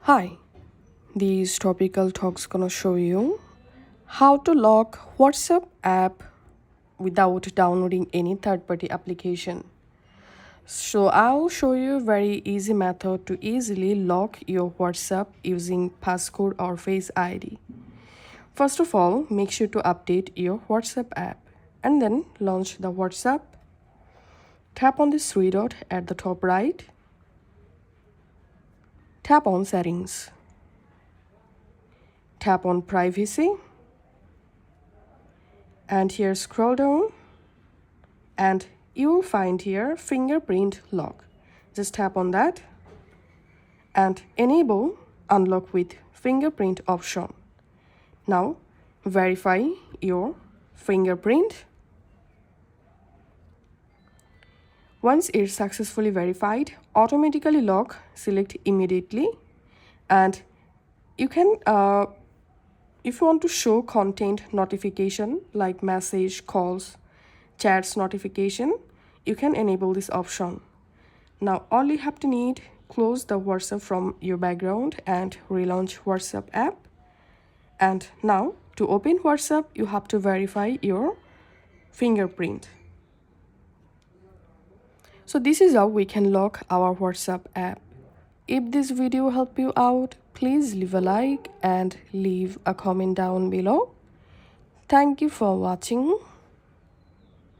Hi, these topical talks gonna show you how to lock WhatsApp app without downloading any third-party application. So I'll show you a very easy method to easily lock your WhatsApp using passcode or Face ID. First of all, make sure to update your WhatsApp app and then launch the WhatsApp. Tap on this three dot at the top right. Tap on settings. Tap on privacy. And here scroll down and you will find here fingerprint lock. Just tap on that and enable unlock with fingerprint option. Now verify your fingerprint. Once it's successfully verified, automatically lock, select immediately, and you can if you want to show content notification like message, calls, chats notification, you can enable this option. Now all you have to need, close the WhatsApp from your background and relaunch WhatsApp app. And now to open WhatsApp, you have to verify your fingerprint. So this is how we can lock our WhatsApp app. If this video helped you out, please leave a like and leave a comment down below. Thank you for watching.